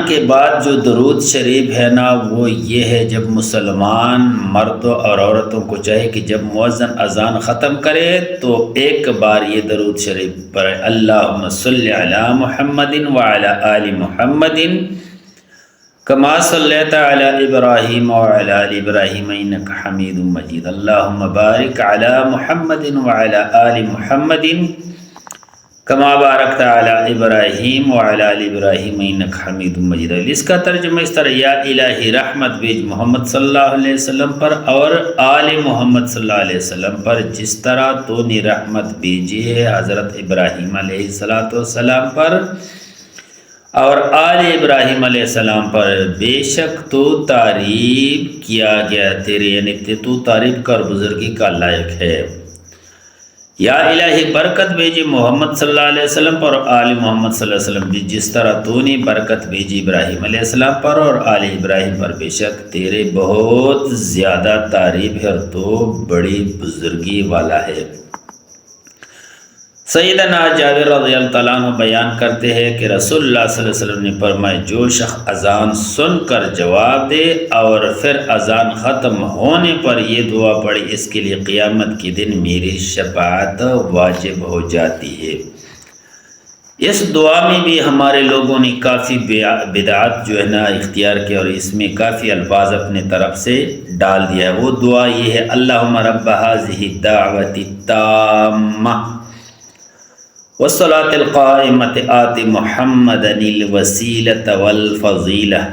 کے بعد جو درود شریف ہے نا وہ یہ ہے، جب مسلمان مردوں اور عورتوں کو چاہے کہ جب مؤذن اذان ختم کرے تو ایک بار یہ درود شریف پڑھے، اللہم صلی علی محمد وعلی آل محمد کما صلیت علی ابراہیم وعلی آل ابراہیم انک حمید مجید، اللہم بارک علی محمد وعلی آل محمد کما بارکت علی ابراہیم وعلی آل ابراہیم انک حمید مجید۔ اس کا ترجمہ اس طرح، یا الہی رحمت بھیج محمد صلی اللہ علیہ وسلم پر اور آل محمد صلی اللہ علیہ وسلم پر، جس طرح تو نے رحمت بھیجی ہے حضرت ابراہیم علیہ السلام پر اور آل ابراہیم علیہ السلام پر، بے شک تو تعریف کیا گیا تیرے، یعنی تو تعریف کر بزرگی کا لائق ہے۔ یا الہی برکت بھیجی محمد صلی اللہ علیہ وسلم پر اور آل محمد صلی اللہ علیہ وسلم، جس طرح تو نے برکت بھیجی ابراہیم علیہ السلام پر اور آل ابراہیم پر، بے شک تیرے بہت زیادہ تعریف ہے اور تو بڑی بزرگی والا ہے۔ سیدنا جابر رضی اللہ تعالیٰ عنہ بیان کرتے ہیں کہ رسول اللہ صلی اللہ علیہ وسلم نے فرمایا، جو شخص اذان سن کر جواب دے اور پھر اذان ختم ہونے پر یہ دعا پڑھی، اس کے لیے قیامت کے دن میری شفاعت واجب ہو جاتی ہے۔ اس دعا میں بھی ہمارے لوگوں نے کافی بدعات جو ہے نا اختیار کیا اور اس میں کافی الفاظ اپنے طرف سے ڈال دیا ہے۔ وہ دعا یہ ہے، اللہم رب هذه الدعوة التامة والصلاة القائمة آت محمدا الوسيلة والفضيلة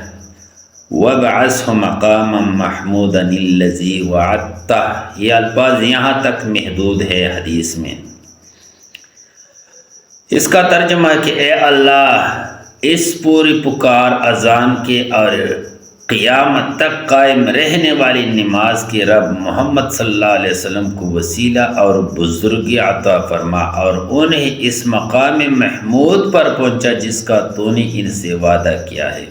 وابعثه مقاما محمودا الذي وعدته۔ یہ الفاظ یہاں تک محدود ہے حدیث میں۔ اس کا ترجمہ ہے کہ اے اللہ، اس پوری پکار اذان کے اور قیامت تک قائم رہنے والی نماز کے رب محمد صلی اللہ علیہ وسلم کو وسیلہ اور بزرگی عطا فرما اور انہیں اس مقام محمود پر پہنچا جس کا تو نے ان سے وعدہ کیا ہے۔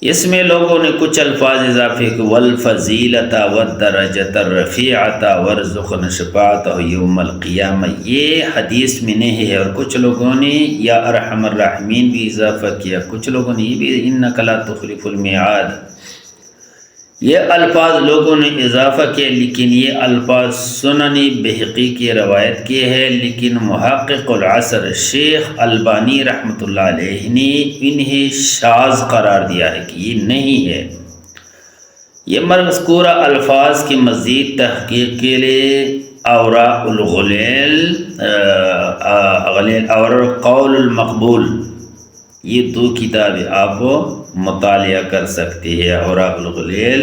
اس میں لوگوں نے کچھ الفاظ اضافے کہ والفضیلۃ والدرجۃ الرفیعۃ وارزقنا شفاعتہ یوم القیامہ، یہ حدیث میں نہیں ہے، اور کچھ لوگوں نے یا ارحم الراحمین بھی اضافہ کیا، کچھ لوگوں نے یہ بھی انک لا تخلف المیعاد، یہ الفاظ لوگوں نے اضافہ کیا، لیکن یہ الفاظ سنن بہقی کی روایت کے ہے، لیکن محقق العصر شیخ البانی رحمۃ اللہ علیہ نے انہیں شاذ قرار دیا ہے کہ یہ نہیں ہے۔ یہ مذکورہ الفاظ کی مزید تحقیق کے لیے اوراق الغلیل اور قول المقبول، یہ دو کتابیں آپ مطالعہ کر سکتے ہیں۔ اوراق الغلیل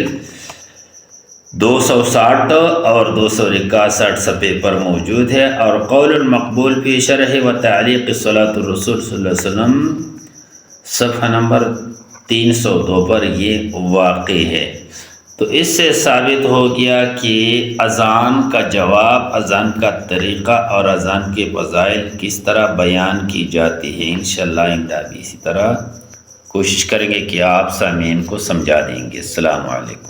260 اور 261 صفحے پر موجود ہے، اور قول المقبول فی شرح و تعلیق صلاۃ الرسول صلی اللہ علیہ وسلم صفحہ نمبر 302 پر یہ واقع ہے۔ تو اس سے ثابت ہو گیا کہ اذان کا جواب، اذان کا طریقہ اور اذان کے فضائل کس طرح بیان کی جاتی ہے۔ انشاءاللہ آئندہ بھی اسی طرح کوشش کریں گے کہ آپ سامعین کو سمجھا دیں گے۔ السلام علیکم۔